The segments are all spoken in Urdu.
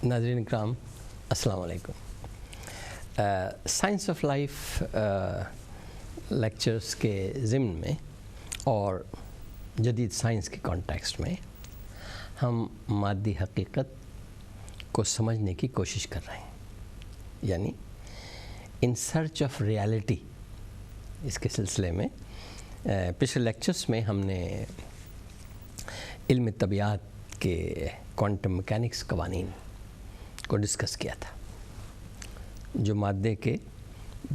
ناظرین اکرام السلام علیکم. سائنس آف لائف لیکچرز کے ضمن میں اور جدید سائنس کے کانٹیکسٹ میں ہم مادی حقیقت کو سمجھنے کی کوشش کر رہے ہیں، یعنی ان سرچ آف ریالٹی. اس کے سلسلے میں پچھلے لیکچرز میں ہم نے علم طبیعت کے کوانٹم میکینکس قوانین کو ڈسکس کیا تھا، جو مادے کے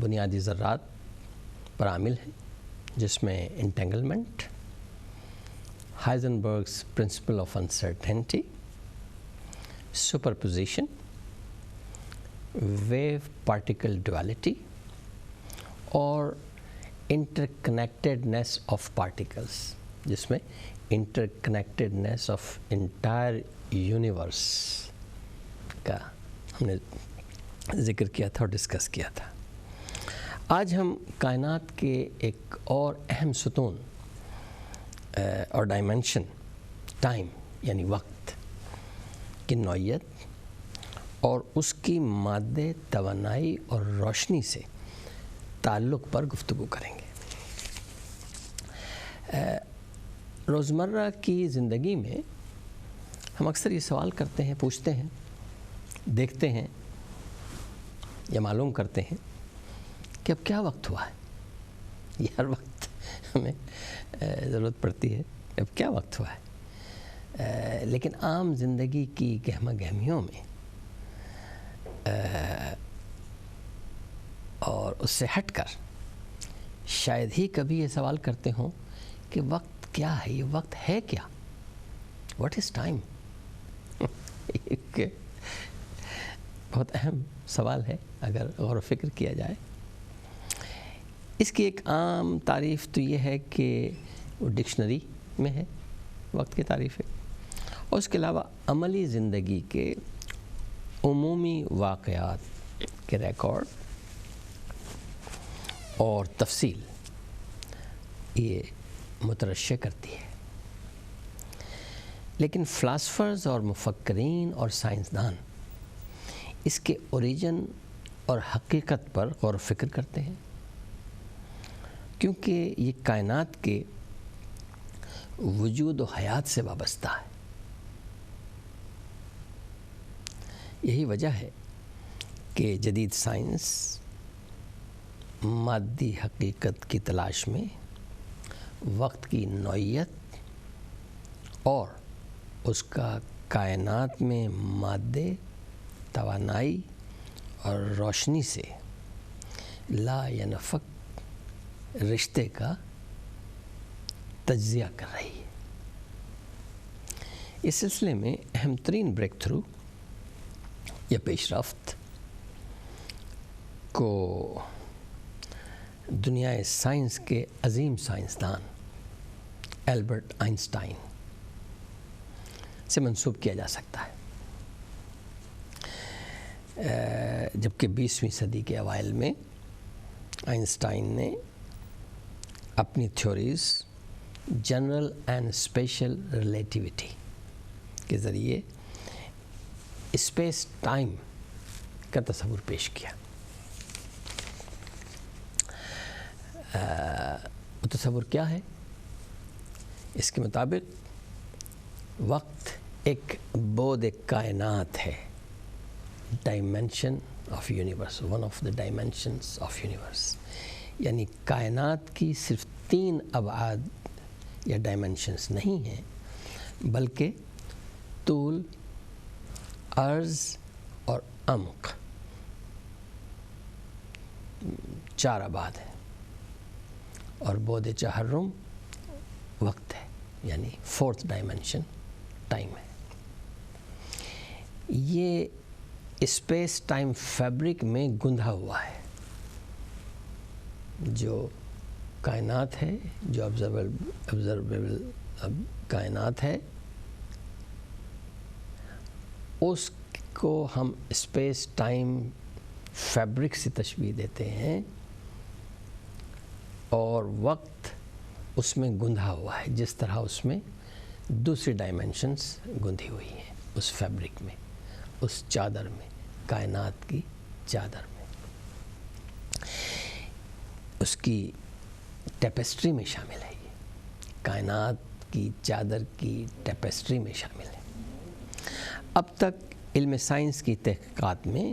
بنیادی ذرات پر عامل ہیں، جس میں entanglement, Heisenberg's principle of uncertainty, superposition, wave particle duality اور انٹر کنیکٹڈنیس آف پارٹیکلس، جس میں interconnectedness of entire universe کا ہم نے ذکر کیا تھا اور ڈسکس کیا تھا. آج ہم کائنات کے ایک اور اہم ستون اور ڈائمنشن، ٹائم یعنی وقت کی نوعیت اور اس کی مادے، توانائی اور روشنی سے تعلق پر گفتگو کریں گے. روزمرہ کی زندگی میں ہم اکثر یہ سوال کرتے ہیں، پوچھتے ہیں، دیکھتے ہیں یا معلوم کرتے ہیں کہ اب کیا وقت ہوا ہے. یہ ہر وقت ہمیں ضرورت پڑتی ہے، اب کیا وقت ہوا ہے. لیکن عام زندگی کی گہما گہمیوں میں اور اس سے ہٹ کر شاید ہی کبھی یہ سوال کرتے ہوں کہ وقت کیا ہے، یہ وقت ہے کیا، واٹ از ٹائم. ایک بہت اہم سوال ہے اگر غور و فکر کیا جائے. اس کی ایک عام تعریف تو یہ ہے کہ وہ ڈکشنری میں ہے، وقت کی تعریف ہے، اور اس کے علاوہ عملی زندگی کے عمومی واقعات کے ریکارڈ اور تفصیل یہ مترشح کرتی ہے. لیکن فلاسفرز اور مفکرین اور سائنسدان اس کے اوریجن اور حقیقت پر غور و فکر کرتے ہیں، کیونکہ یہ کائنات کے وجود و حیات سے وابستہ ہے. یہی وجہ ہے کہ جدید سائنس مادی حقیقت کی تلاش میں وقت کی نوعیت اور اس کا کائنات میں مادے، توانائی اور روشنی سے لا ینفک رشتے کا تجزیہ کر رہی ہے. اس سلسلے میں اہم ترین بریک تھرو یا پیش رفت کو دنیا سائنس کے عظیم سائنسدان البرٹ آئنسٹائن سے منسوب کیا جا سکتا ہے. جبکہ 20ویں صدی کے اوائل میں آئنسٹائن نے اپنی theories general and special relativity کے ذریعے اسپیس ٹائم کا تصور پیش کیا. وہ تصور کیا ہے؟ اس کے مطابق وقت ایک بعد کائنات ہے، dimension of universe, one of the dimensions of universe. یعنی کائنات کی صرف 3 ابعاد یا ڈائمنشنس نہیں ہیں، بلکہ طول، عرض اور عمق 4 ابعاد ہیں، اور بعد تحرم وقت ہے، یعنی 4th ڈائمنشن ٹائم ہے. یہ اسپیس ٹائم فیبرک میں گندھا ہوا ہے. جو کائنات ہے، جو آبزرویبل کائنات ہے، اس کو ہم اسپیس ٹائم فیبرک سے تشبیہ دیتے ہیں، اور وقت اس میں گندھا ہوا ہے، جس طرح اس میں دوسری ڈائمنشنز گندھی ہوئی ہیں اس فیبرک میں. اس چادر میں، کائنات کی چادر میں، اس کی ٹیپسٹری میں شامل ہے، یہ کائنات کی چادر کی ٹیپسٹری میں شامل ہے۔ اب تک علم سائنس کی تحقیقات میں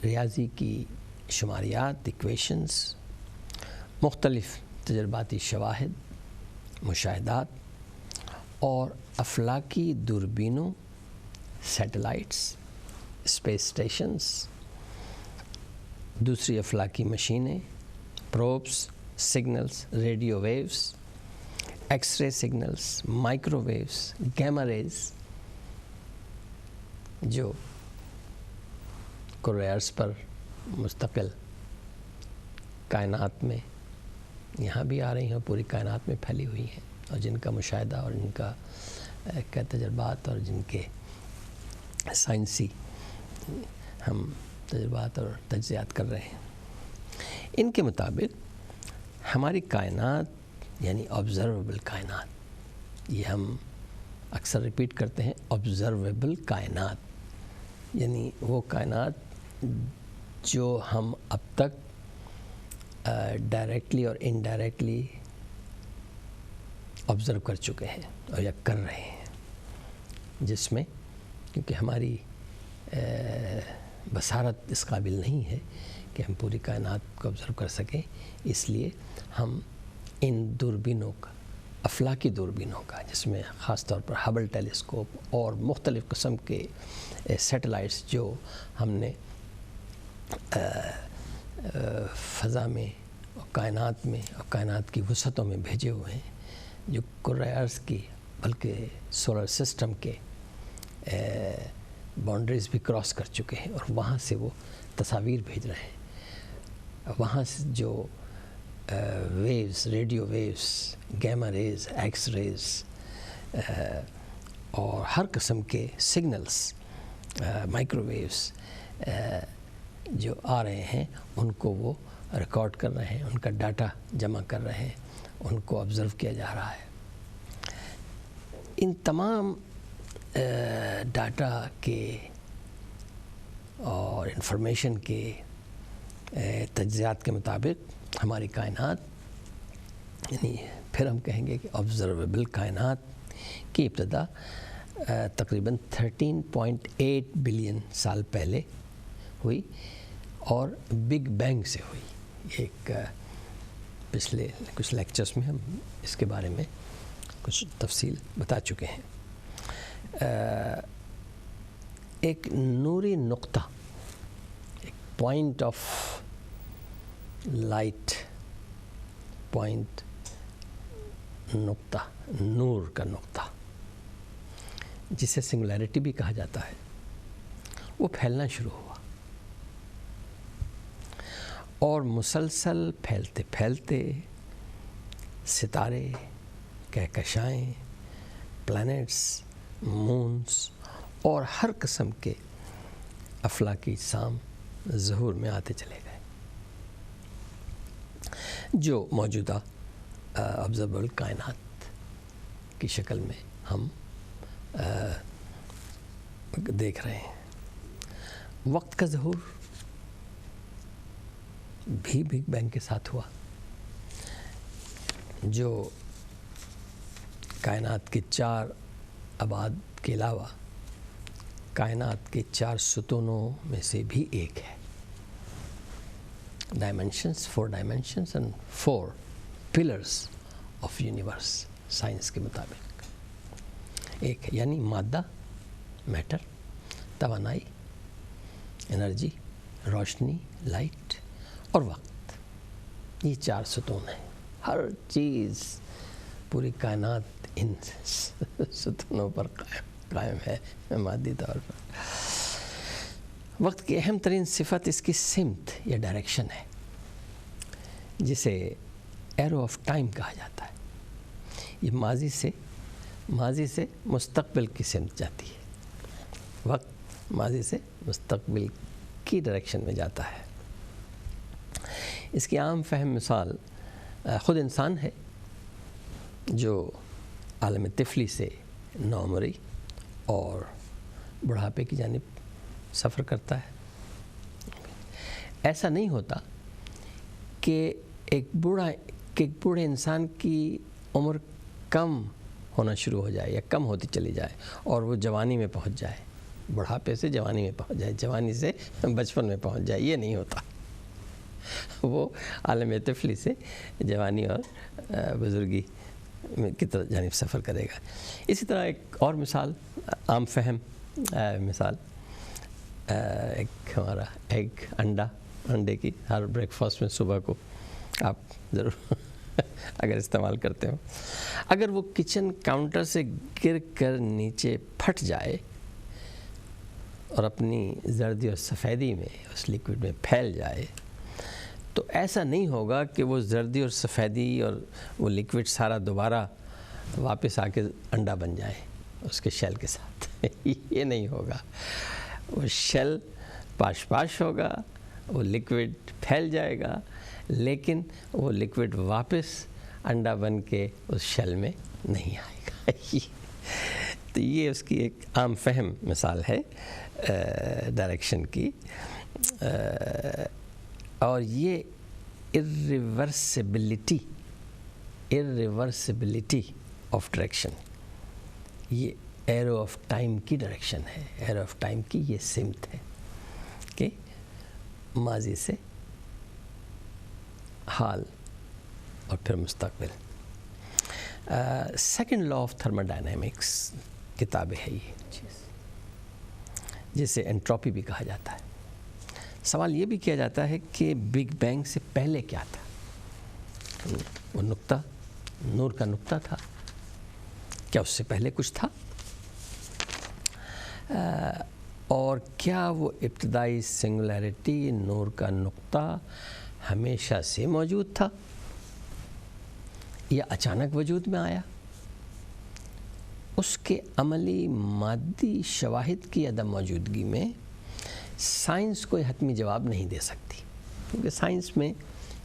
ریاضی کی شماریات، ایکویشنز، مختلف تجرباتی شواہد، مشاہدات اور افلاکی دوربینوں، سیٹلائٹس، اسپیس اسٹیشنز، دوسری افلاکی مشینیں، probes, signals, radio waves, X ray signals, microwaves, gamma rays, جو کرۂ ارض پر مستقل کائنات میں یہاں بھی آ رہی ہیں اور پوری کائنات میں پھیلی ہوئی ہیں، اور جن کا مشاہدہ اور جن کا تجربات اور جن کے سائنسی ہم تجربات اور تجزیات کر رہے ہیں، ان کے مطابق ہماری کائنات یعنی آبزرویبل کائنات، یہ ہم اکثر ریپیٹ کرتے ہیں، آبزرویبل کائنات، یعنی وہ کائنات جو ہم اب تک ڈائریکٹلی اور انڈائریکٹلی آبزرو کر چکے ہیں اور یا کر رہے ہیں، جس میں کیونکہ ہماری بصارت اس قابل نہیں ہے کہ ہم پوری کائنات کو آبزرو کر سکیں، اس لیے ہم ان دوربینوں کا، افلاکی دوربینوں کا، جس میں خاص طور پر ہبل ٹیلیسکوپ اور مختلف قسم کے سیٹلائٹس جو ہم نے فضا میں اور کائنات میں اور کائنات کی وسعتوں میں بھیجے ہوئے ہیں، جو کرۂ ارض کی بلکہ سولر سسٹم کے باؤنڈریز بھی کراس کر چکے ہیں، اور وہاں سے وہ تصاویر بھیج رہے ہیں، وہاں سے جو waves, radio waves, gamma rays, X rays اور ہر قسم کے سگنلز، مائکرو ویوز جو آ رہے ہیں، ان کو وہ ریکارڈ کر رہے ہیں، ان کا ڈاٹا جمع کر رہے ہیں، ان کو آبزرو کیا جا رہا ہے۔ ان تمام ڈاٹا کے اور انفارمیشن کے تجزیات کے مطابق ہماری کائنات، یعنی پھر ہم کہیں گے کہ آبزرویبل کائنات کی ابتدا تقریباً 13.8 بلین سال پہلے ہوئی، اور بگ بینگ سے ہوئی۔ ایک پچھلے کچھ لیکچرز میں ہم اس کے بارے میں کچھ تفصیل بتا چکے ہیں۔ ایک نوری نقطہ، ایک پوائنٹ آف لائٹ، پوائنٹ، نقطہ، نور کا نقطہ، جسے سنگولیرٹی بھی کہا جاتا ہے، وہ پھیلنا شروع ہوا، اور مسلسل پھیلتے پھیلتے ستارے، کہکشائیں، پلانٹس، مونز اور ہر قسم کے افلاکی اجسام ظہور میں آتے چلے گئے، جو موجودہ آبزرویبل کائنات کی شکل میں ہم دیکھ رہے ہیں۔ وقت کا ظہور بھی بگ بینگ کے ساتھ ہوا، جو کائنات کے 4 ابعاد کے علاوہ کائنات کے 4 ستونوں میں سے بھی ایک ہے۔ Dimensions, 4 dimensions and 4 pillars of universe, science کے مطابق ایک ہے، یعنی مادہ، میٹر، توانائی، انرجی، روشنی، لائٹ اور وقت، یہ 4 ستون ہیں۔ ہر چیز، پوری کائنات ان ستونوں پر قائم ہے مادی طور پر۔ وقت کی اہم ترین صفت اس کی سمت یا ڈائریکشن ہے، جسے ایرو آف ٹائم کہا جاتا ہے۔ یہ ماضی سے مستقبل کی سمت جاتی ہے، وقت ماضی سے مستقبل کی ڈائریکشن میں جاتا ہے۔ اس کی عام فہم مثال خود انسان ہے، جو عالم طفلی سے نوعمری اور بڑھاپے کی جانب سفر کرتا ہے. ایسا نہیں ہوتا کہ ایک بوڑھے انسان کی عمر کم ہونا شروع ہو جائے یا کم ہوتی چلی جائے اور وہ جوانی میں پہنچ جائے, بڑھاپے سے جوانی میں پہنچ جائے, جوانی سے بچپن میں پہنچ جائے. یہ نہیں ہوتا. وہ عالم طفلی سے جوانی اور بزرگی کی طرف جانب سفر کرے گا. اسی طرح ایک اور مثال, عام فہم مثال, ایک ہمارا ایگ, انڈے کی ہر بریک فاسٹ میں صبح کو آپ ضرور اگر استعمال کرتے ہو, اگر وہ کچن کاؤنٹر سے گر کر نیچے پھٹ جائے اور اپنی زردی اور سفیدی میں اس لیکوڈ میں پھیل جائے, تو ایسا نہیں ہوگا کہ وہ زردی اور سفیدی اور وہ لیکوڈ سارا دوبارہ واپس آ کے انڈا بن جائے اس کے شیل کے ساتھ. یہ نہیں ہوگا. وہ شیل پاش ہوگا, وہ لیکوڈ پھیل جائے گا, لیکن وہ لیکوڈ واپس انڈا بن کے اس شیل میں نہیں آئے گا. تو یہ اس کی ایک عام فہم مثال ہے ڈائریکشن کی. اور یہ irreversibility آف ڈائریکشن, یہ ایرو آف ٹائم کی ڈائریکشن ہے. ایرو آف ٹائم کی یہ سمت ہے کہ ماضی سے حال اور پھر مستقبل. Second law of thermo dynamics کتاب ہے یہ چیز, جسے انٹروپی بھی کہا جاتا ہے. سوال یہ بھی کیا جاتا ہے کہ بگ بینگ سے پہلے کیا تھا؟ وہ نقطہ, نور کا نقطہ تھا, کیا اس سے پہلے کچھ تھا؟ اور کیا وہ ابتدائی سنگولیرٹی, نور کا نقطہ ہمیشہ سے موجود تھا یا اچانک وجود میں آیا؟ اس کے عملی مادی شواہد کی عدم موجودگی میں سائنس کوئی حتمی جواب نہیں دے سکتی, کیونکہ سائنس میں,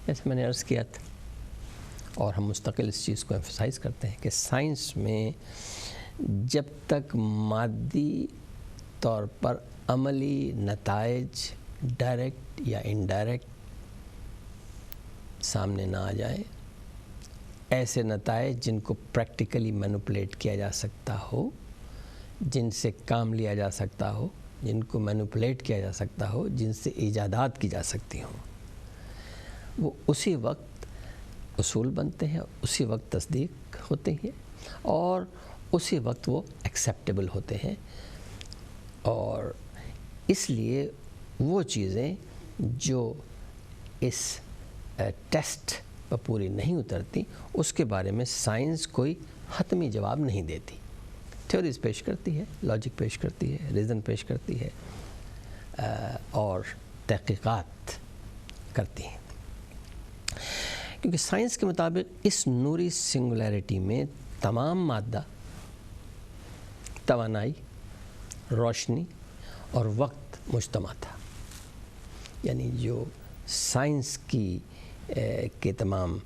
جیسے میں نے عرض کیا تھا اور ہم مستقل اس چیز کو ایمفسائز کرتے ہیں, کہ سائنس میں جب تک مادی طور پر عملی نتائج ڈائریکٹ یا انڈائریکٹ سامنے نہ آ جائے, ایسے نتائج جن کو پریکٹیکلی مینوپولیٹ کیا جا سکتا ہو, جن سے کام لیا جا سکتا ہو, جن کو مینوپولیٹ کیا جا سکتا ہو, جن سے ایجادات کی جا سکتی ہوں, وہ اسی وقت اصول بنتے ہیں, اسی وقت تصدیق ہوتے ہیں اور اسی وقت وہ ایکسیپٹیبل ہوتے ہیں. اور اس لیے وہ چیزیں جو اس ٹیسٹ پر پوری نہیں اترتی, اس کے بارے میں سائنس کوئی حتمی جواب نہیں دیتی. تھیوریز پیش کرتی ہے, لاجک پیش کرتی ہے, ریزن پیش کرتی ہے اور تحقیقات کرتی ہیں. کیونکہ سائنس کے مطابق اس نوری سنگولیرٹی میں تمام مادہ, توانائی, روشنی اور وقت مجتمع تھا. یعنی جو سائنس کی کے تمام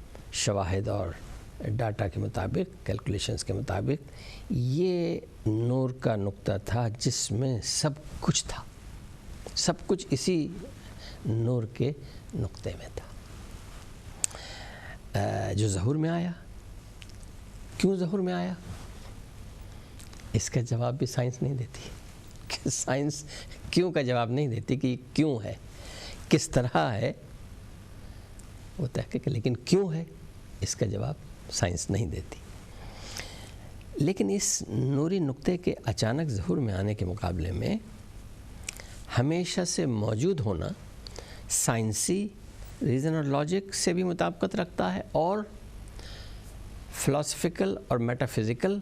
شواہد اور ڈاٹا کے مطابق, کیلکولیشنز کے مطابق, یہ نور کا نقطہ تھا جس میں سب کچھ تھا, سب کچھ اسی نور کے نقطے میں تھا. جو ظہور میں آیا, کیوں ظہور میں آیا, اس کا جواب بھی سائنس نہیں دیتی. کہ سائنس کیوں کا جواب نہیں دیتی کہ کیوں ہے, کس طرح ہے, وہ تحقیق, لیکن کیوں ہے اس کا جواب سائنس نہیں دیتی. لیکن اس نوری نقطے کے اچانک ظہور میں آنے کے مقابلے میں ہمیشہ سے موجود ہونا سائنسی ریزن اور لاجک سے بھی مطابقت رکھتا ہے اور فلاسفیکل اور میٹافزیکل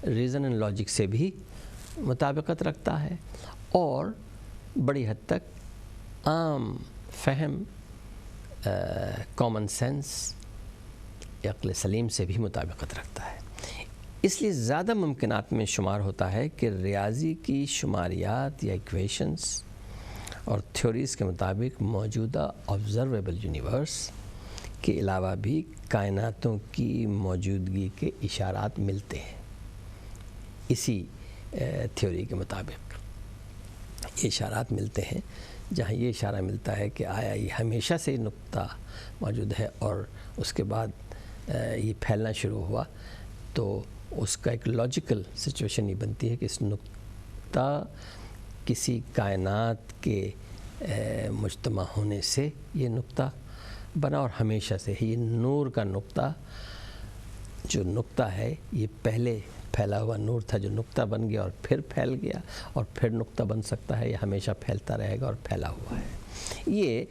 ریزن اینڈ لاجک سے بھی مطابقت رکھتا ہے, اور بڑی حد تک عام فہم, کامن سینس, عقل سلیم سے بھی مطابقت رکھتا ہے. اس لیے زیادہ ممکنات میں شمار ہوتا ہے کہ ریاضی کی شماریات یا ایکویشنز اور تھیوریز کے مطابق موجودہ آبزرویبل یونیورس کے علاوہ بھی کائناتوں کی موجودگی کے اشارات ملتے ہیں اسی تھیوری کے مطابق. یہ اشارات ملتے ہیں جہاں یہ اشارہ ملتا ہے کہ آیا یہ ہمیشہ سے نقطہ موجود ہے اور اس کے بعد یہ پھیلنا شروع ہوا، تو اس کا ایک لاجیکل سچویشن یہ بنتی ہے کہ اس نقطہ کسی کائنات کے مجتمع ہونے سے یہ نقطہ بنا اور ہمیشہ سے یہ نور کا نقطہ جو نقطہ ہے یہ پہلے پھیلا ہوا نور تھا جو نقطہ بن گیا اور پھر پھیل گیا اور پھر نقطہ بن سکتا ہے، یہ ہمیشہ پھیلتا رہے گا اور پھیلا ہوا ہے۔ یہ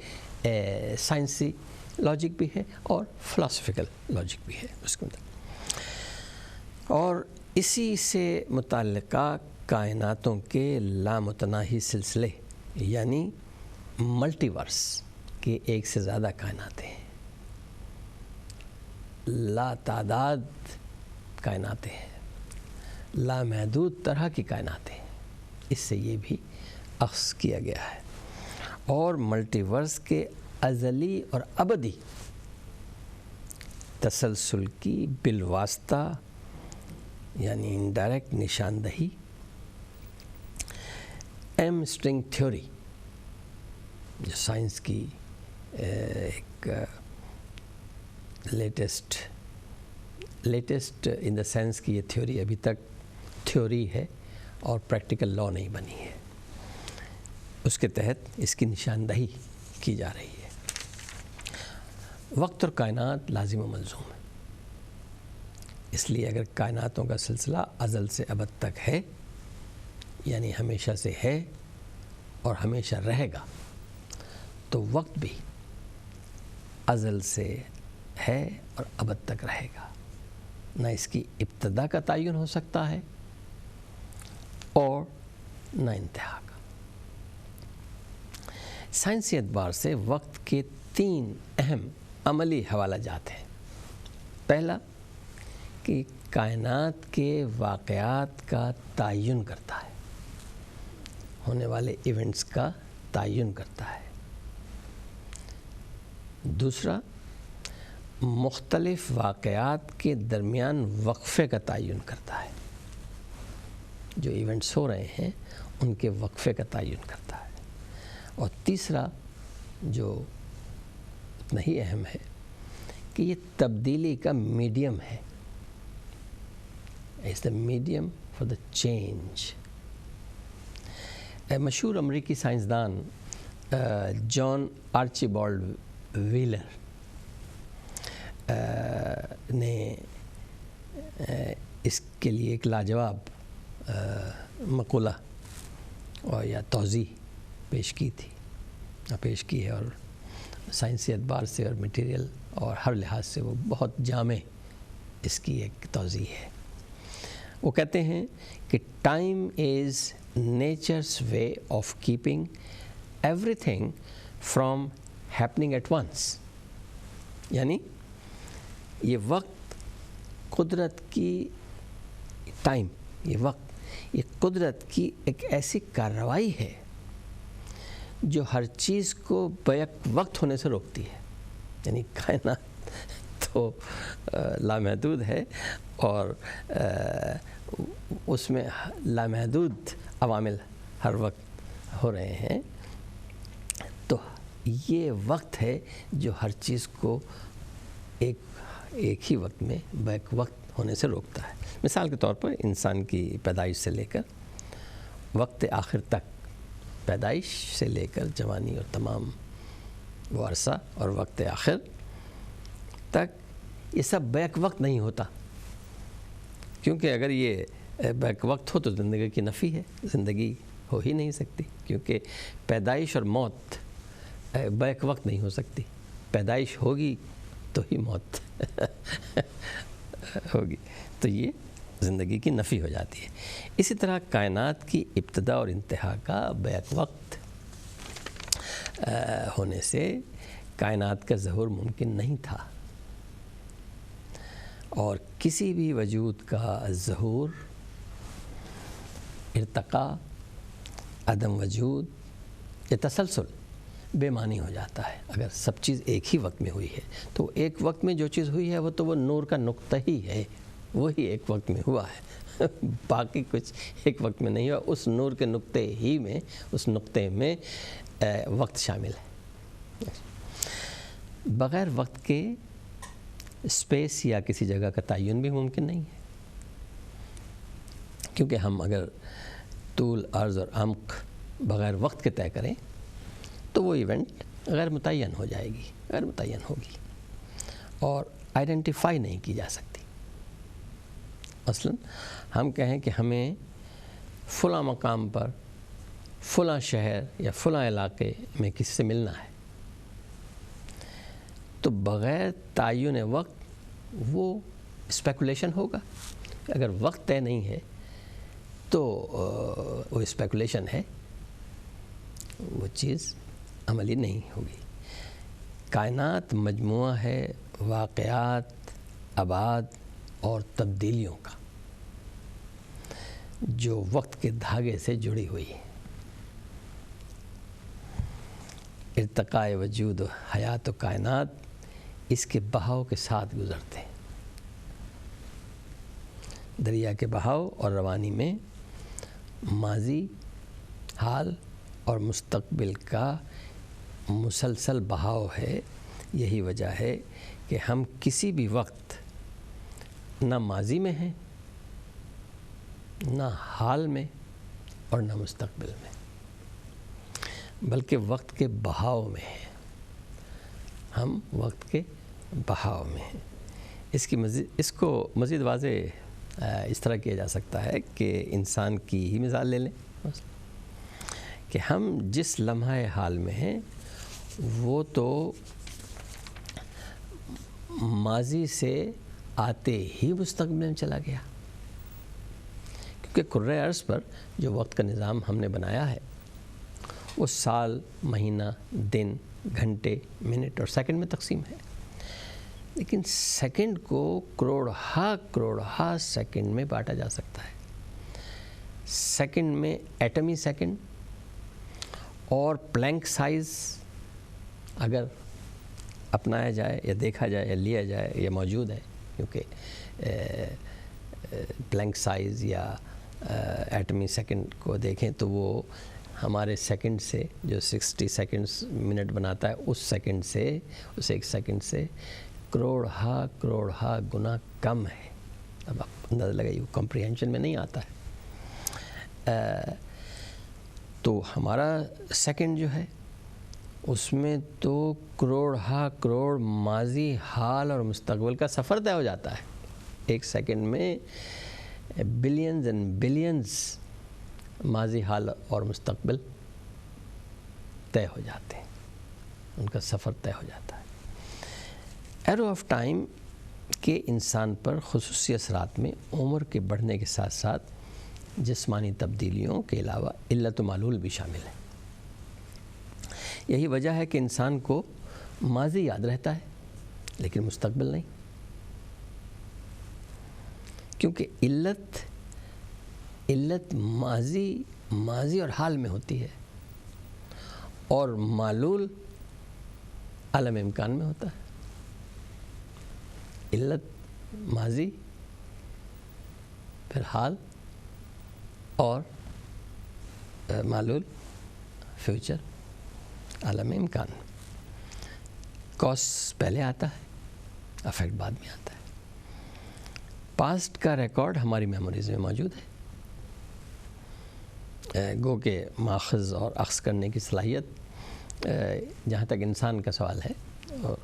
سائنسی لاجک بھی ہے اور فلاسفیکل لاجک بھی ہے اس کے اندر، اور اسی سے متعلقہ کائناتوں کے لامتناہی سلسلے یعنی ملٹی ورس کے ایک سے زیادہ کائناتیں ہیں، لا تعداد کائناتیں ہیں، لامحدود طرح کی کائناتیں ہیں، اس سے یہ بھی اخذ کیا گیا ہے، اور ملٹی ورس کے ازلی اور ابدی تسلسل کی بالواسطہ یعنی انڈائریکٹ نشاندہی ایم اسٹرنگ تھیوری جو سائنس کی ایک لیٹسٹ ان دا سینس کی یہ تھیوری ابھی تک تھیوری ہے اور پریکٹیکل لا نہیں بنی ہے، اس کے تحت اس کی نشاندہی کی جا رہی ہے۔ وقت اور کائنات لازم و ملزوم ہے، اس لیے اگر کائناتوں کا سلسلہ ازل سے ابد تک ہے یعنی ہمیشہ سے ہے اور ہمیشہ رہے گا، تو وقت بھی ازل سے ہے اور ابد تک رہے گا، نہ اس کی ابتدا کا تعین ہو سکتا ہے اور نہ انتہا کا۔ سائنسی اعتبار سے وقت کے 3 اہم عملی حوالہ جات ہیں۔ پہلا کہ کائنات کے واقعات کا تعین کرتا ہے، ہونے والے ایونٹس کا تعین کرتا ہے۔ دوسرا مختلف واقعات کے درمیان وقفے کا تعین کرتا ہے، جو ایونٹس ہو رہے ہیں ان کے وقفے کا تعین کرتا ہے۔ اور تیسرا جو اتنا ہی اہم ہے کہ یہ تبدیلی کا میڈیم ہے، it's the medium for the change. مشہور امریکی سائنسدان جان آرچیبالڈ ویلر نے اس کے لیے ایک لاجواب مقولہ اور یا توضیح پیش کی ہے، اور سائنسی اعتبار سے اور میٹیریل اور ہر لحاظ سے وہ بہت جامع اس کی ایک توضیح ہے۔ وہ کہتے ہیں کہ time is nature's way of keeping everything from happening at once, یعنی یہ وقت قدرت کی یہ قدرت کی ایک ایسی کارروائی ہے جو ہر چیز کو بیک وقت ہونے سے روکتی ہے، یعنی کائنات تو لامحدود ہے اور اس میں لامحدود عوامل ہر وقت ہو رہے ہیں، تو یہ وقت ہے جو ہر چیز کو ایک ہی وقت میں بیک وقت ہونے سے روکتا ہے۔ مثال کے طور پر انسان کی پیدائش سے لے کر وقت آخر تک، پیدائش سے لے کر جوانی اور تمام وہ عرصہ اور وقت آخر تک یہ سب بیک وقت نہیں ہوتا، کیونکہ اگر یہ بیک وقت ہو تو زندگی کی نفی ہے، زندگی ہو ہی نہیں سکتی، کیونکہ پیدائش اور موت بیک وقت نہیں ہو سکتی، پیدائش ہوگی تو ہی موت ہوگی، تو یہ زندگی کی نفی ہو جاتی ہے۔ اسی طرح کائنات کی ابتدا اور انتہا کا بیک وقت ہونے سے کائنات کا ظہور ممکن نہیں تھا، اور کسی بھی وجود کا ظہور، ارتقاء، عدم وجود یا تسلسل بے معنی ہو جاتا ہے۔ اگر سب چیز ایک ہی وقت میں ہوئی ہے تو ایک وقت میں جو چیز ہوئی ہے وہ تو وہ نور کا نقطہ ہی ہے، وہی ایک وقت میں ہوا ہے، باقی کچھ ایک وقت میں نہیں ہوا. اس نور کے نقطے ہی میں، اس نقطے میں وقت شامل ہے. بغیر وقت کے اسپیس یا کسی جگہ کا تعین بھی ممکن نہیں ہے، کیونکہ ہم اگر طول، عرض اور عمق بغیر وقت کے طے کریں تو وہ ایونٹ غیر متعین ہو جائے گی، غیر متعین ہوگی اور آئیڈینٹیفائی نہیں کی جا سکتی. مثلاً ہم کہیں کہ ہمیں فلاں مقام پر، فلاں شہر یا فلاں علاقے میں کسی سے ملنا ہے، تو بغیر تعین وقت وہ اسپیکولیشن ہوگا. اگر وقت طے نہیں ہے تو وہ اسپیکولیشن ہے، وہ چیز عملی نہیں ہوگی. کائنات مجموعہ ہے واقعات، ابعاد اور تبدیلیوں کا، جو وقت کے دھاگے سے جڑی ہوئی ہے. ارتقاء وجود و حیات و کائنات اس کے بہاؤ کے ساتھ گزرتے ہیں. دریا کے بہاؤ اور روانی میں ماضی، حال اور مستقبل کا مسلسل بہاؤ ہے. یہی وجہ ہے کہ ہم کسی بھی وقت نہ ماضی میں ہیں، نہ حال میں اور نہ مستقبل میں، بلکہ وقت کے بہاؤ میں ہیں. ہم وقت کے بہاؤ میں ہیں. اس کو مزید واضح اس طرح کیا جا سکتا ہے کہ انسان کی ہی مثال لے لیں کہ ہم جس لمحہ حال میں ہیں وہ تو ماضی سے آتے ہی مستقبل میں چلا گیا، کیونکہ کرۂ ارض پر جو وقت کا نظام ہم نے بنایا ہے وہ سال، مہینہ، دن، گھنٹے، منٹ اور سیکنڈ میں تقسیم ہے. لیکن سیکنڈ کو کروڑہا سیکنڈ میں بانٹا جا سکتا ہے. سیکنڈ میں ایٹمی سیکنڈ اور پلینک سائز اگر اپنایا جائے یا دیکھا جائے یا لیا جائے، یہ موجود ہے، کیونکہ پلینک سائز یا ایٹمی سیکنڈ کو دیکھیں تو وہ ہمارے سیکنڈ سے جو 60 سیکنڈز منٹ بناتا ہے، اس سیکنڈ سے، اس ایک سیکنڈ سے کروڑہا گنا کم ہے. اب آپ اندازہ لگائیے، وہ کمپریہنشن میں نہیں آتا ہے. تو ہمارا سیکنڈ جو ہے اس میں تو کروڑ ماضی، حال اور مستقبل کا سفر طے ہو جاتا ہے. ایک سیکنڈ میں بلینز اینڈ بلینز ماضی، حال اور مستقبل طے ہو جاتے ہیں، ان کا سفر طے ہو جاتا ہے. ایرو آف ٹائم کے انسان پر خصوصی اثرات میں عمر کے بڑھنے کے ساتھ ساتھ جسمانی تبدیلیوں کے علاوہ علت و معلول بھی شامل ہے. یہی وجہ ہے کہ انسان کو ماضی یاد رہتا ہے لیکن مستقبل نہیں، کیونکہ علت ماضی اور حال میں ہوتی ہے اور معلول عالم امکان میں ہوتا ہے. علت ماضی، پھر حال اور معلول فیوچر، عالم امکان. کاز پہلے آتا ہے، افیکٹ بعد میں آتا ہے. پاسٹ کا ریکارڈ ہماری میموریز میں موجود ہے. گو کہ ماخذ اور اخذ کرنے کی صلاحیت جہاں تک انسان کا سوال ہے، اور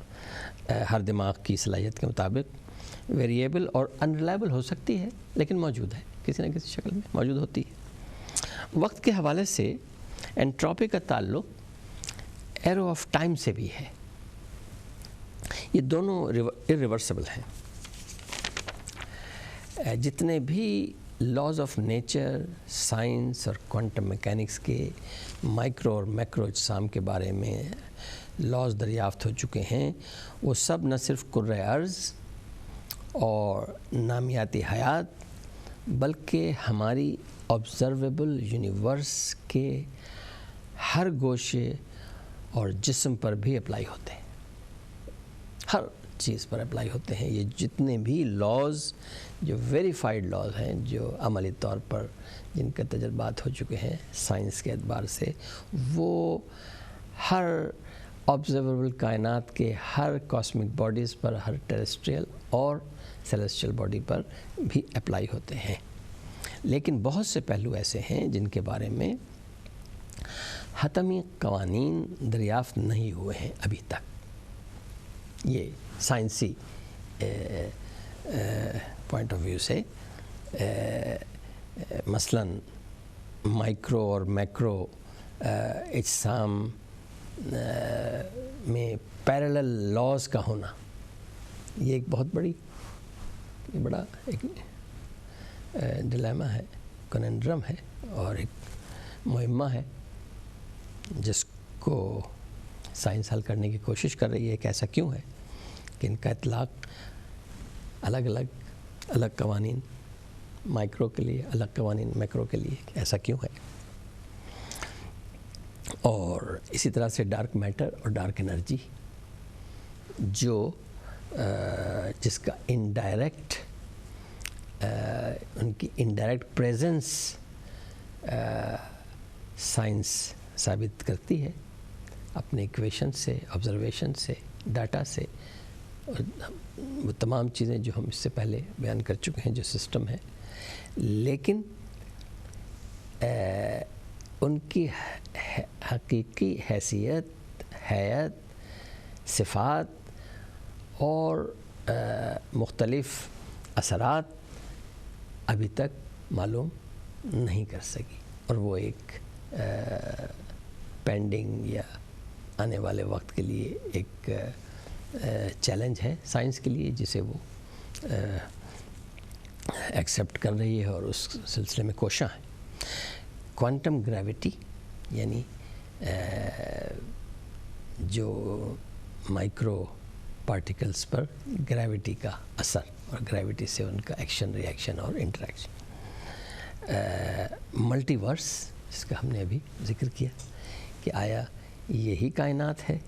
ہر دماغ کی صلاحیت کے مطابق ویریبل اور انریلائبل ہو سکتی ہے، لیکن موجود ہے، کسی نہ کسی شکل میں موجود ہوتی ہے. وقت کے حوالے سے انٹروپی کا تعلق ایرو آف ٹائم سے بھی ہے. یہ دونوں irreversible ہیں. جتنے بھی لاز آف نیچر، سائنس اور کوانٹم میکینکس کے مائکرو اور میکرو اجسام کے بارے میں لاز دریافت ہو چکے ہیں، وہ سب نہ صرف کرۂ ارض اور نامیاتی حیات بلکہ ہماری آبزرویبل یونیورس کے ہر گوشے اور جسم پر بھی اپلائی ہوتے ہیں. ہر چیز پر اپلائی ہوتے ہیں. یہ جتنے بھی لاز جو ویریفائڈ لاز ہیں، جو عملی طور پر جن کے تجربات ہو چکے ہیں سائنس کے اعتبار سے، وہ ہر آبزرویبل کائنات کے ہر کاسمک باڈیز پر، ہر ٹیریسٹریل اور سیلیسٹیل باڈی پر بھی اپلائی ہوتے ہیں. لیکن بہت سے پہلو ایسے ہیں جن کے بارے میں حتمی قوانین دریافت نہیں ہوئے ہیں ابھی تک. یہ سائنسی پوائنٹ آف ویو سے مثلاً مائکرو اور میکرو اجسام میں پیرالل لاز کا ہونا، یہ ایک بہت بڑا ایک ڈیلیما ہے، کننڈرم ہے، اور ایک معمہ ہے جس کو سائنس حل کرنے کی کوشش کر رہی ہے کہ ایسا کیوں ہے کہ ان کا اطلاق الگ قوانین مائکرو کے لیے، الگ قوانین میکرو کے لیے، ایسا کیوں ہے. اور اسی طرح سے ڈارک میٹر اور ڈارک انرجی جو جس کا ان کی انڈائریکٹ پریزنس سائنس ثابت کرتی ہے اپنے ایکویشن سے، آبزرویشن سے، ڈاٹا سے، اور وہ تمام چیزیں جو ہم اس سے پہلے بیان کر چکے ہیں جو سسٹم ہے. لیکن ان کی حقیقی حیثیت، حیت، صفات اور مختلف اثرات ابھی تک معلوم نہیں کر سکی، اور وہ ایک پینڈنگ یا آنے والے وقت کے لیے ایک چیلنج ہے سائنس کے لیے، جسے وہ ایکسیپٹ کر رہی ہے اور اس سلسلے میں کوشاں ہے. کوانٹم گریوٹی یعنی جو مائکرو پارٹیکلز پر گریوٹی کا اثر اور گریوٹی سے ان کا ایکشن، ری ایکشن اور انٹریکشن. ملٹی ورس جس کا ہم نے ابھی ذکر کیا کہ آیا یہی کائنات ہے،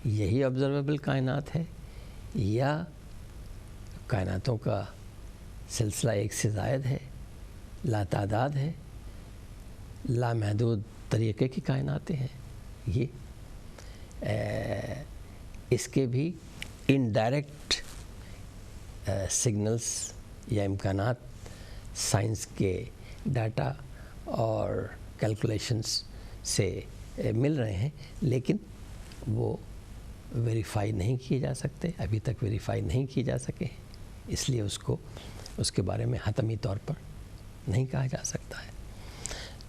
یہی آبزرویبل کائنات ہے، یا کائناتوں کا سلسلہ ایک سے زائد ہے، لاتعداد ہے، لامحدود طریقے کی کائناتیں ہیں. یہ اس کے بھی انڈائریکٹ سگنلز یا امکانات سائنس کے ڈاٹا اور کیلکولیشنز سے مل رہے ہیں، لیکن وہ ویریفائی نہیں کیے جا سکتے، ابھی تک ویریفائی نہیں کیے جا سکے، اس لیے اس کے بارے میں حتمی طور پر نہیں کہا جا سکتا ہے.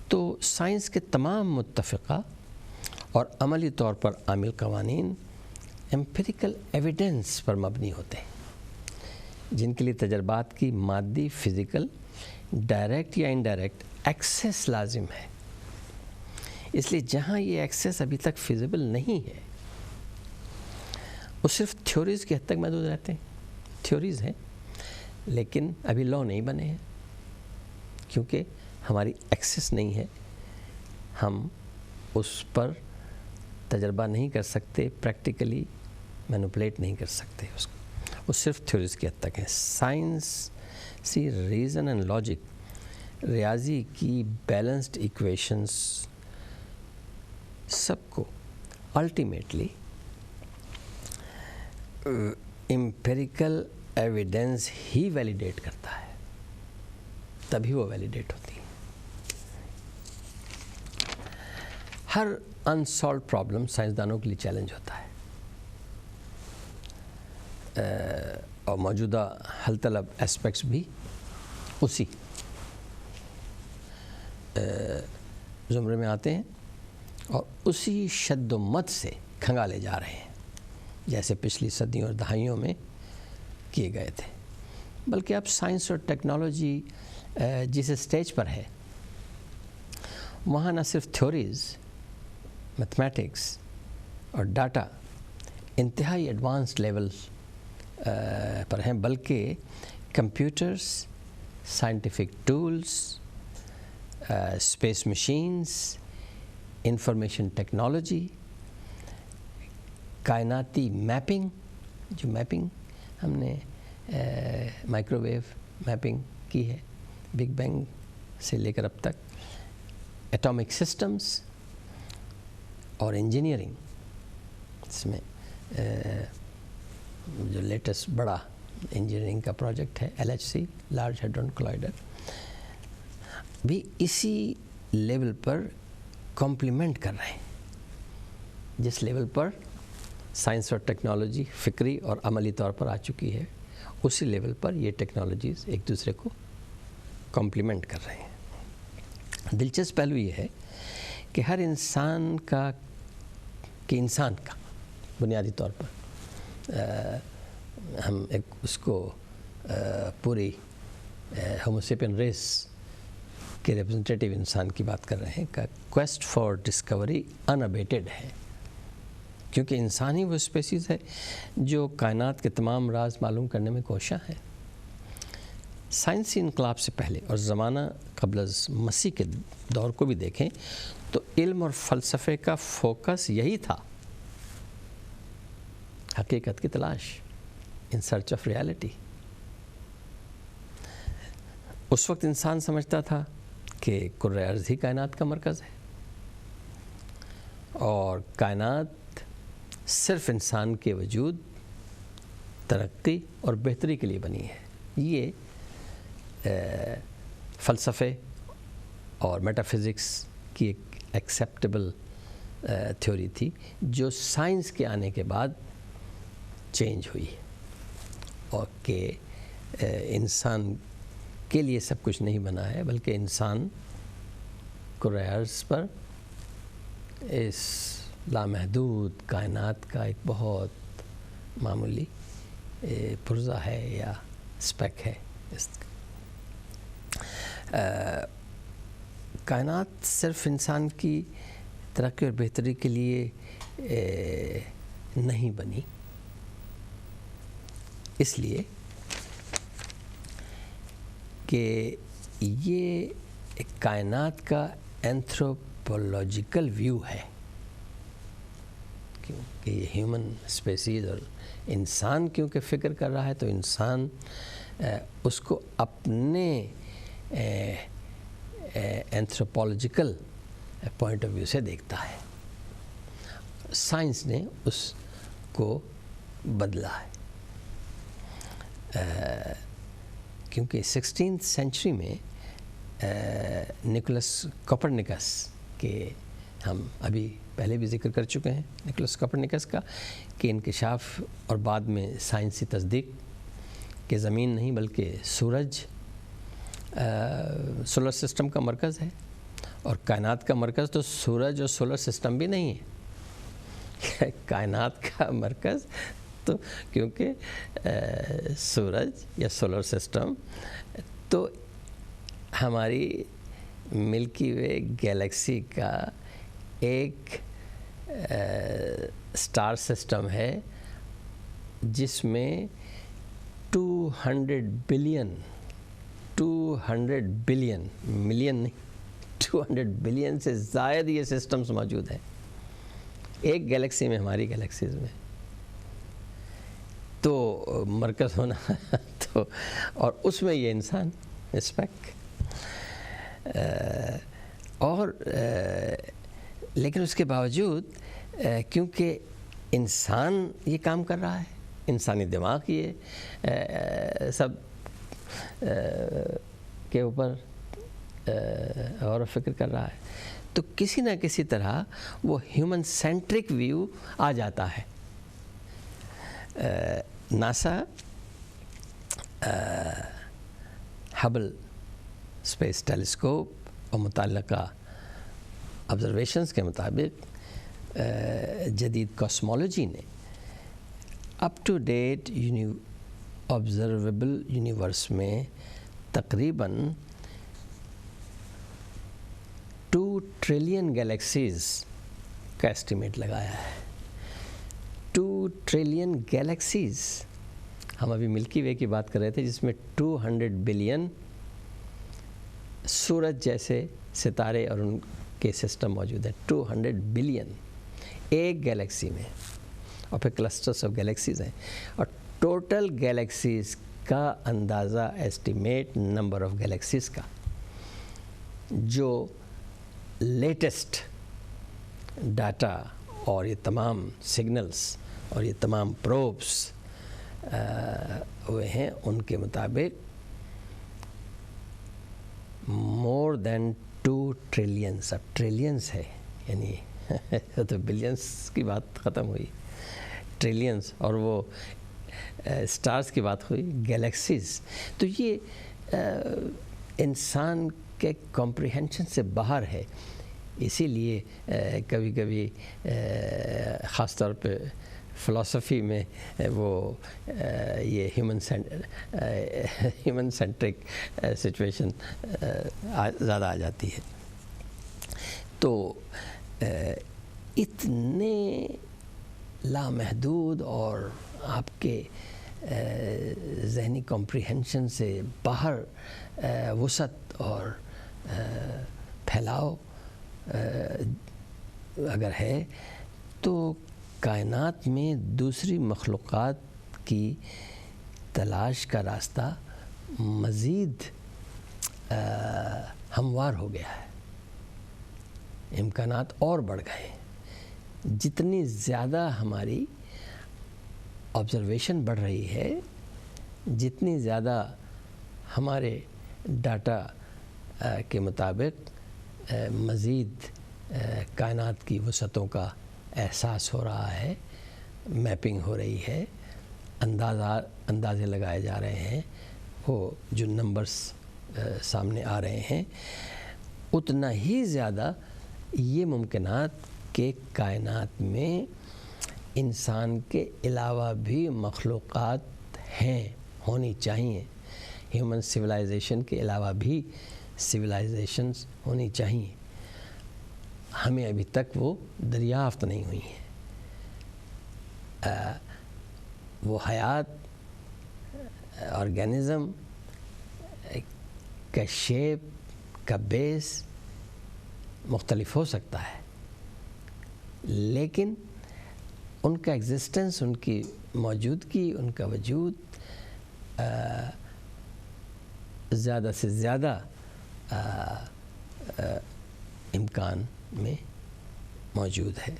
تو سائنس کے تمام متفقہ اور عملی طور پر عامل قوانین ایمپیریکل ایویڈنس پر مبنی ہوتے ہیں، جن کے لیے تجربات کی مادی، فزیکل، ڈائریکٹ یا انڈائریکٹ ایکسیس لازم ہے. اس لیے جہاں یہ ایکسیس ابھی تک فیزیبل نہیں ہے، وہ صرف تھیوریز کی حد تک محدود رہتے ہیں. تھیوریز ہیں لیکن ابھی لا نہیں بنے ہیں، کیونکہ ہماری ایکسیس نہیں ہے، ہم اس پر تجربہ نہیں کر سکتے، پریکٹیکلی مینوپولیٹ نہیں کر سکتے اس کو. وہ صرف تھیوریز کی حد تک ہیں. سائنسی ریزن اینڈ لاجک، ریاضی کی بیلنسڈ ایکویشنز، سب کو الٹیمیٹلی امپیریکل ایویڈنس ہی ویلیڈیٹ کرتا ہے، تبھی وہ ویلیڈیٹ ہوتی ہے. ہر انسالوڈ پرابلم سائنسدانوں کے لیے چیلنج ہوتا ہے، اور موجودہ حل طلب اسپیکٹس بھی اسی زمرے میں آتے ہیں اور اسی شد و مت سے کھنگالے جا رہے ہیں جیسے پچھلی صدیوں اور دہائیوں میں کیے گئے تھے. بلکہ اب سائنس اور ٹیکنالوجی جس اسٹیج پر ہے، وہاں نہ صرف تھیوریز، میتھمیٹکس اور ڈاٹا انتہائی ایڈوانسڈ لیول پر ہیں، بلکہ computers, scientific tools, space machines, information technology, کائناتی میپنگ جو میپنگ ہم نے مائکرو ویو میپنگ کی ہے بگ بینگ سے لے کر اب تک، ایٹامک سسٹمز اور انجینئرنگ، اس میں جو لیٹسٹ بڑا انجینئرنگ کا پروجیکٹ ہے LHC لارج ہیڈرون کولائڈر، بھی اسی لیول پر کمپلیمنٹ کر رہے ہیں جس لیول پر سائنس اور ٹیکنالوجی فکری اور عملی طور پر آ چکی ہے، اسی لیول پر یہ ٹیکنالوجیز ایک دوسرے کو کمپلیمنٹ کر رہے ہیں۔ دلچسپ پہلو یہ ہے کہ ہر انسان کا بنیادی طور پر ہم ایک اس کو پوری ہوموسیپین ریس کے ریپرزنٹیٹیو انسان کی بات کر رہے ہیں کا کویسٹ فار ڈسکوری ان ابیٹڈ ہے، کیونکہ انسان ہی وہ اسپیسیز ہے جو کائنات کے تمام راز معلوم کرنے میں کوشاں ہے۔ سائنسی انقلاب سے پہلے اور زمانہ قبل از مسیح کے دور کو بھی دیکھیں تو علم اور فلسفے کا فوکس یہی تھا، حقیقت کی تلاش، ان سرچ آف ریالٹی۔ اس وقت انسان سمجھتا تھا کہ کرۂ ارض ہی کائنات کا مرکز ہے اور کائنات صرف انسان کے وجود، ترقی اور بہتری کے لیے بنی ہے۔ یہ فلسفے اور میٹا فزکس کی ایک ایکسیپٹیبل تھیوری تھی جو سائنس کے آنے کے بعد چینج ہوئی، اور کہ انسان کے لیے سب کچھ نہیں بنا ہے بلکہ انسان کرۂ ارض پر اس لامحدود کائنات کا ایک بہت معمولی پرزہ ہے یا اسپیک ہے۔ کائنات صرف انسان کی ترقی اور بہتری کے لیے نہیں بنی، اس لیے کہ یہ ایک کائنات کا اینتھروپولوجیکل ویو ہے، کیونکہ یہ ہیومن اسپیسیز اور انسان کیونکہ فکر کر رہا ہے تو انسان اس کو اپنے اینتھروپولوجیکل پوائنٹ آف ویو سے دیکھتا ہے۔ سائنس نے اس کو بدلا ہے، کیونکہ 16th سینچری میں نکولس کوپرنیکس کے، ہم ابھی پہلے بھی ذکر کر چکے ہیں نکولس کوپرنیکس کا، کہ انکشاف اور بعد میں سائنسی تصدیق کہ زمین نہیں بلکہ سورج سولر سسٹم کا مرکز ہے، اور کائنات کا مرکز تو سورج اور سولر سسٹم بھی نہیں ہے، کائنات کا مرکز تو کیونکہ سورج یا سولر سسٹم تو ہماری ملکی وے گیلیکسی کا ایک سٹار سسٹم ہے جس میں 200 بلین ملین نہیں 200 بلین سے زائد یہ سسٹمز موجود ہیں ایک گیلیکسی میں، ہماری گیلیکسیز میں، تو مرکز ہونا تو، اور اس میں یہ انسان اسپیک اور لیکن اس کے باوجود کیونکہ انسان یہ کام کر رہا ہے، انسانی دماغ یہ سب کے اوپر غور و فکر کر رہا ہے، تو کسی نہ کسی طرح وہ ہیومن سینٹرک ویو آ جاتا ہے۔ ناسا ہبل اسپیس ٹیلیسکوپ اور متعلقہ آبزرویشنز کے مطابق جدید کاسمولوجی نے up to date observable universe میں تقریباً 2 ٹریلین گیلیکسیز کا اسٹیمیٹ لگایا ہے۔ 2 ٹریلین گیلیکسیز، ہم ابھی ملکی وے کی بات کر رہے تھے جس میں 200 بلین سورج جیسے ستارے اور ان کے سسٹم موجود ہیں، 200 بلین ایک گیلیکسی میں، اور پھر کلسٹرس آف گلیکسیز ہیں، اور ٹوٹل گلیکسیز کا اندازہ ایسٹیمیٹ نمبر آف گلیکسیز کا جو لیٹسٹ ڈاٹا اور یہ تمام سگنلز اور یہ تمام پروبس ہوئے ہیں، ان کے مطابق مور دین 2 ٹریلینس، اب ٹریلینس ہے یعنی تو بلینس کی بات ختم ہوئی، ٹریلینس، اور وہ سٹارز کی بات ہوئی، گیلیکسیز. تو یہ انسان کے کمپریہنشن سے باہر ہے. اسی لیے کبھی کبھی خاص طور پہ فلسفی میں وہ یہ ہیومن سینٹرک سچویشن زیادہ آ جاتی ہے. تو اتنے لامحدود اور آپ کے ذہنی کمپریہنشن سے باہر وسعت اور پھیلاؤ اگر ہے تو کائنات میں دوسری مخلوقات کی تلاش کا راستہ مزید ہموار ہو گیا ہے، امکانات اور بڑھ گئے. جتنی زیادہ ہماری آبزرویشن بڑھ رہی ہے، جتنی زیادہ ہمارے ڈاٹا کے مطابق مزید کائنات کی وسعتوں کا احساس ہو رہا ہے، میپنگ ہو رہی ہے، اندازے لگائے جا رہے ہیں، وہ جو نمبرز سامنے آ رہے ہیں، اتنا ہی زیادہ یہ ممکنات کہ کائنات میں انسان کے علاوہ بھی مخلوقات ہیں، ہونی چاہیے. ہیومن سویلائزیشن کے علاوہ بھی سویلائزیشنز ہونی چاہیے. ہمیں ابھی تک وہ دریافت نہیں ہوئی ہیں. وہ حیات آرگینزم کا شیپ کا بیس مختلف ہو سکتا ہے، لیکن ان کا ایگزسٹنس، ان کی موجودگی، ان کا وجود زیادہ سے زیادہ امکان میں موجود ہے،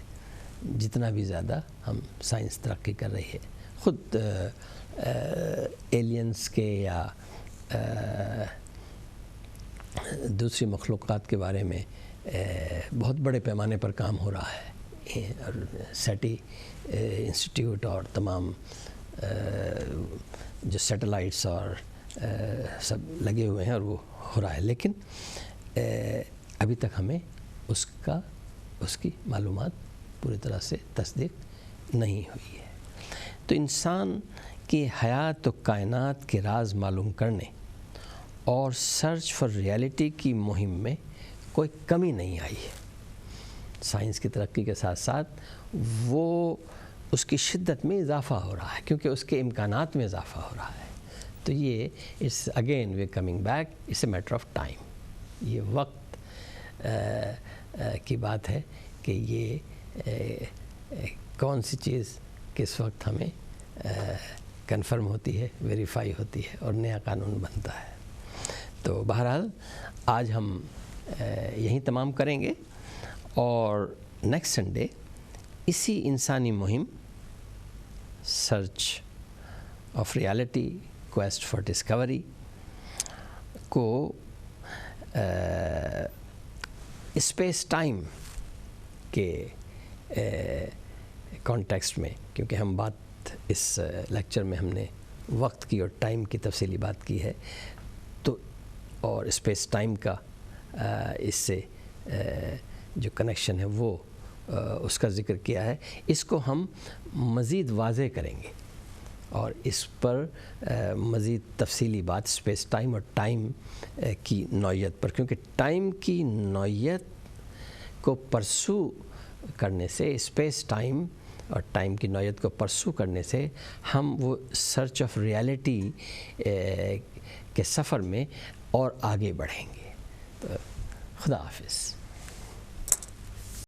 جتنا بھی زیادہ ہم سائنس ترقی کر رہی ہے. خود ایلینز کے یا دوسری مخلوقات کے بارے میں بہت بڑے پیمانے پر کام ہو رہا ہے، اور سیٹی انسٹیٹیوٹ اور تمام جو سیٹلائٹس اور سب لگے ہوئے ہیں اور وہ ہو رہا ہے، لیکن ابھی تک ہمیں اس کی معلومات پوری طرح سے تصدیق نہیں ہوئی ہے. تو انسان کی حیات و کائنات کے راز معلوم کرنے اور سرچ فار ریالٹی کی مہم میں کوئی کمی نہیں آئی ہے. سائنس کی ترقی کے ساتھ ساتھ وہ اس کی شدت میں اضافہ ہو رہا ہے، کیونکہ اس کے امکانات میں اضافہ ہو رہا ہے. تو یہ again we coming back, it's a matter of time. یہ وقت کی بات ہے کہ یہ کون سی چیز کس وقت ہمیں کنفرم ہوتی ہے، ویریفائی ہوتی ہے اور نیا قانون بنتا ہے. تو بہرحال آج ہم یہیں تمام کریں گے، اور نیکسٹ سنڈے اسی انسانی مہم search of reality, quest for Discovery کو اسپیس ٹائم کے کانٹیکسٹ میں، کیونکہ ہم بات اس لیکچر میں ہم نے وقت کی اور ٹائم کی تفصیلی بات کی ہے، تو اور اسپیس ٹائم کا اس سے جو کنیکشن ہے وہ اس کا ذکر کیا ہے. اس کو ہم مزید واضح کریں گے اور اس پر مزید تفصیلی بات اسپیس ٹائم اور ٹائم کی نوعیت پر، کیونکہ ٹائم کی نوعیت کو پرسو کرنے سے، اسپیس ٹائم اور ٹائم کی نوعیت کو پرسو کرنے سے ہم وہ سرچ آف ریالٹی کے سفر میں اور آگے بڑھیں گے. تو خدا حافظ.